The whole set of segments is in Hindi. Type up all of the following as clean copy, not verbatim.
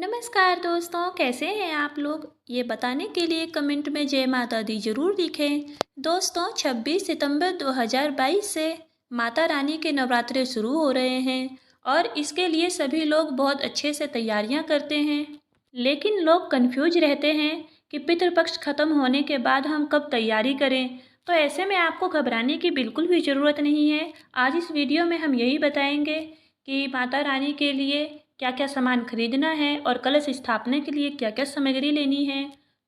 नमस्कार दोस्तों, कैसे हैं आप लोग? ये बताने के लिए कमेंट में जय माता दी ज़रूर लिखें। दोस्तों 26 सितंबर 2022 से माता रानी के नवरात्रे शुरू हो रहे हैं और इसके लिए सभी लोग बहुत अच्छे से तैयारियां करते हैं। लेकिन लोग कंफ्यूज रहते हैं कि पितृपक्ष खत्म होने के बाद हम कब तैयारी करें। तो ऐसे में आपको घबराने की बिल्कुल भी ज़रूरत नहीं है। आज इस वीडियो में हम यही बताएंगे कि माता रानी के लिए क्या क्या सामान खरीदना है और कलश स्थापना के लिए क्या क्या सामग्री लेनी है।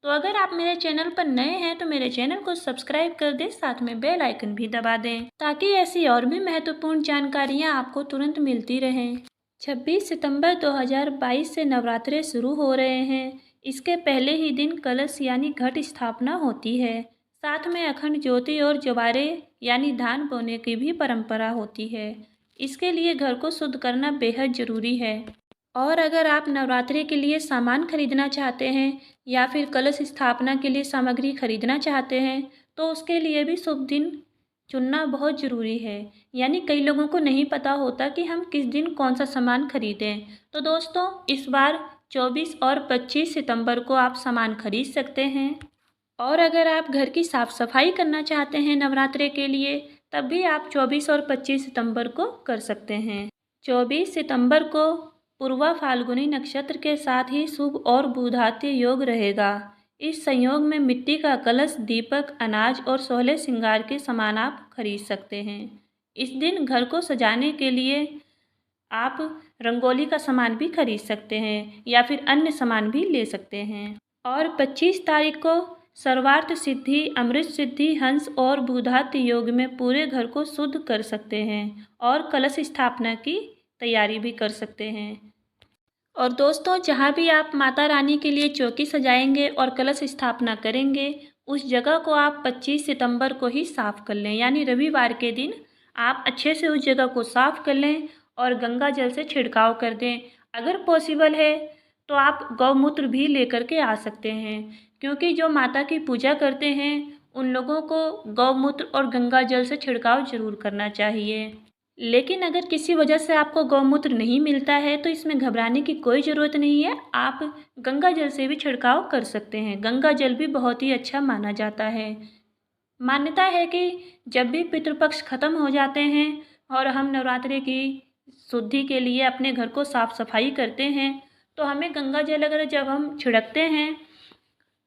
तो अगर आप मेरे चैनल पर नए हैं तो मेरे चैनल को सब्सक्राइब कर दें, साथ में बेल आइकन भी दबा दें ताकि ऐसी और भी महत्वपूर्ण जानकारियां आपको तुरंत मिलती रहें। 26 सितंबर 2022 से नवरात्रे शुरू हो रहे हैं। इसके पहले ही दिन कलश यानी घट स्थापना होती है। साथ में अखंड ज्योति और जवारे यानी धान बोने की भी परंपरा होती है। इसके लिए घर को शुद्ध करना बेहद ज़रूरी है। और अगर आप नवरात्रि के लिए सामान खरीदना चाहते हैं या फिर कलश स्थापना के लिए सामग्री खरीदना चाहते हैं तो उसके लिए भी शुभ दिन चुनना बहुत ज़रूरी है। यानी कई लोगों को नहीं पता होता कि हम किस दिन कौन सा सामान खरीदें। तो दोस्तों इस बार 24 और 25 सितंबर को आप सामान खरीद सकते हैं। और अगर आप घर की साफ़ सफाई करना चाहते हैं नवरात्रि के लिए तब भी आप 24 और 25 सितंबर को कर सकते हैं। 24 सितंबर को पूर्वा फाल्गुनी नक्षत्र के साथ ही शुभ और बुधात्य योग रहेगा। इस संयोग में मिट्टी का कलश, दीपक, अनाज और 16 श्रृंगार के सामान आप खरीद सकते हैं। इस दिन घर को सजाने के लिए आप रंगोली का सामान भी खरीद सकते हैं या फिर अन्य सामान भी ले सकते हैं। और 25 तारीख को सर्वार्थ सिद्धि, अमृत सिद्धि, हंस और बुधात्य योग में पूरे घर को शुद्ध कर सकते हैं और कलश स्थापना की तैयारी भी कर सकते हैं। और दोस्तों जहाँ भी आप माता रानी के लिए चौकी सजाएंगे और कलश स्थापना करेंगे उस जगह को आप 25 सितंबर को ही साफ़ कर लें। यानी रविवार के दिन आप अच्छे से उस जगह को साफ़ कर लें और गंगा जल से छिड़काव कर दें। अगर पॉसिबल है तो आप गौमूत्र भी लेकर के आ सकते हैं, क्योंकि जो माता की पूजा करते हैं उन लोगों को गौमूत्र और गंगा जल से छिड़काव जरूर करना चाहिए। लेकिन अगर किसी वजह से आपको गौमूत्र नहीं मिलता है तो इसमें घबराने की कोई ज़रूरत नहीं है। आप गंगा जल से भी छिड़काव कर सकते हैं। गंगा जल भी बहुत ही अच्छा माना जाता है। मान्यता है कि जब भी पितृपक्ष खत्म हो जाते हैं और हम नवरात्रि की शुद्धि के लिए अपने घर को साफ़ सफाई करते हैं तो हमें गंगा जल अगर जब हम छिड़कते हैं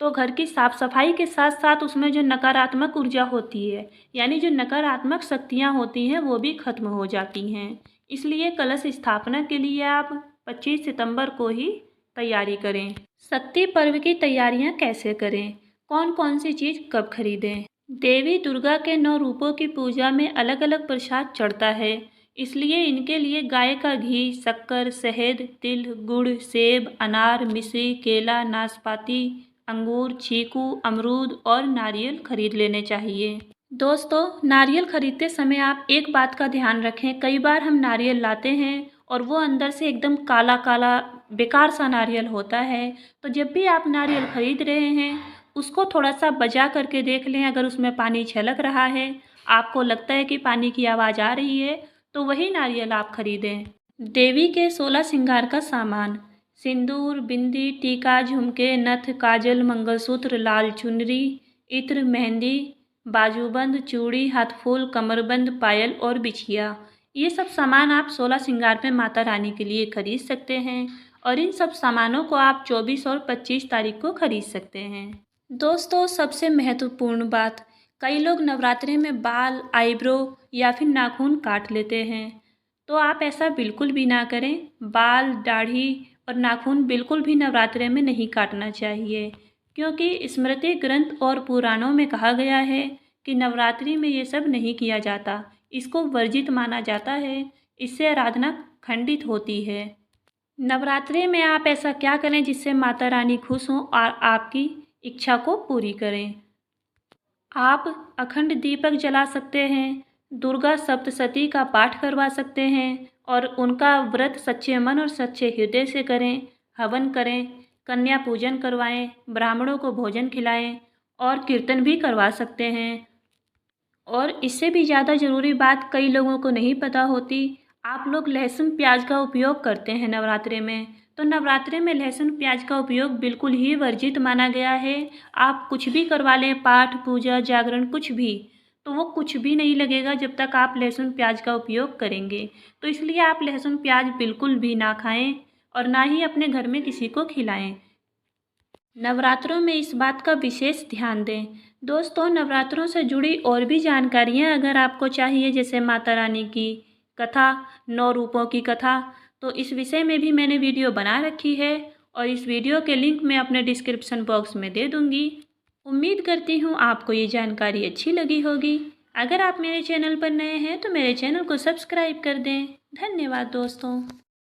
तो घर की साफ़ सफाई के साथ साथ उसमें जो नकारात्मक ऊर्जा होती है यानी जो नकारात्मक शक्तियाँ होती हैं वो भी खत्म हो जाती हैं। इसलिए कलश स्थापना के लिए आप 25 सितंबर को ही तैयारी करें। शक्ति पर्व की तैयारियां कैसे करें, कौन कौन सी चीज़ कब खरीदें? देवी दुर्गा के 9 रूपों की पूजा में अलग अलग प्रसाद चढ़ता है, इसलिए इनके लिए गाय का घी, शक्कर, शहद, तिल, गुड़, सेब, अनार, मिश्री, केला, नाशपाती, अंगूर, चीकू, अमरूद और नारियल खरीद लेने चाहिए। दोस्तों नारियल खरीदते समय आप एक बात का ध्यान रखें, कई बार हम नारियल लाते हैं और वो अंदर से एकदम काला काला बेकार सा नारियल होता है। तो जब भी आप नारियल खरीद रहे हैं उसको थोड़ा सा बजा करके देख लें। अगर उसमें पानी छलक रहा है, आपको लगता है कि पानी की आवाज़ आ रही है, तो वही नारियल आप खरीदें। देवी के 16 श्रृंगार का सामान: सिंदूर, बिंदी, टीका, झुमके, नथ, काजल, मंगलसूत्र, लाल चुनरी, इत्र, मेहंदी, बाजूबंद, चूड़ी, हाथफूल, कमरबंद, पायल और बिछिया। ये सब सामान आप 16 श्रृंगार में माता रानी के लिए खरीद सकते हैं और इन सब सामानों को आप 24 और 25 तारीख को खरीद सकते हैं। दोस्तों सबसे महत्वपूर्ण बात, कई लोग नवरात्रि में बाल, आईब्रो या फिर नाखून काट लेते हैं, तो आप ऐसा बिल्कुल भी ना करें। बाल, दाढ़ी और नाखून बिल्कुल भी नवरात्रि में नहीं काटना चाहिए, क्योंकि स्मृति ग्रंथ और पुराणों में कहा गया है कि नवरात्रि में ये सब नहीं किया जाता, इसको वर्जित माना जाता है, इससे आराधना खंडित होती है। नवरात्रि में आप ऐसा क्या करें जिससे माता रानी खुश हों और आपकी इच्छा को पूरी करें। आप अखंड दीपक जला सकते हैं, दुर्गा सप्तशती का पाठ करवा सकते हैं और उनका व्रत सच्चे मन और सच्चे हृदय से करें। हवन करें, कन्या पूजन करवाएं, ब्राह्मणों को भोजन खिलाएं और कीर्तन भी करवा सकते हैं। और इससे भी ज़्यादा ज़रूरी बात कई लोगों को नहीं पता होती, आप लोग लहसुन प्याज का उपयोग करते हैं नवरात्रि में, तो नवरात्रि में लहसुन प्याज का उपयोग बिल्कुल ही वर्जित माना गया है। आप कुछ भी करवा लें, पाठ पूजा जागरण कुछ भी, तो वो कुछ भी नहीं लगेगा जब तक आप लहसुन प्याज का उपयोग करेंगे। तो इसलिए आप लहसुन प्याज बिल्कुल भी ना खाएं और ना ही अपने घर में किसी को खिलाएं। नवरात्रों में इस बात का विशेष ध्यान दें। दोस्तों, नवरात्रों से जुड़ी और भी जानकारियाँ अगर आपको चाहिए, जैसे माता रानी की कथा, 9 रूपों की कथा, तो इस विषय में भी मैंने वीडियो बना रखी है और इस वीडियो के लिंक मैं अपने डिस्क्रिप्शन बॉक्स में दे दूँगी। उम्मीद करती हूँ आपको ये जानकारी अच्छी लगी होगी। अगर आप मेरे चैनल पर नए हैं तो मेरे चैनल को सब्सक्राइब कर दें। धन्यवाद दोस्तों।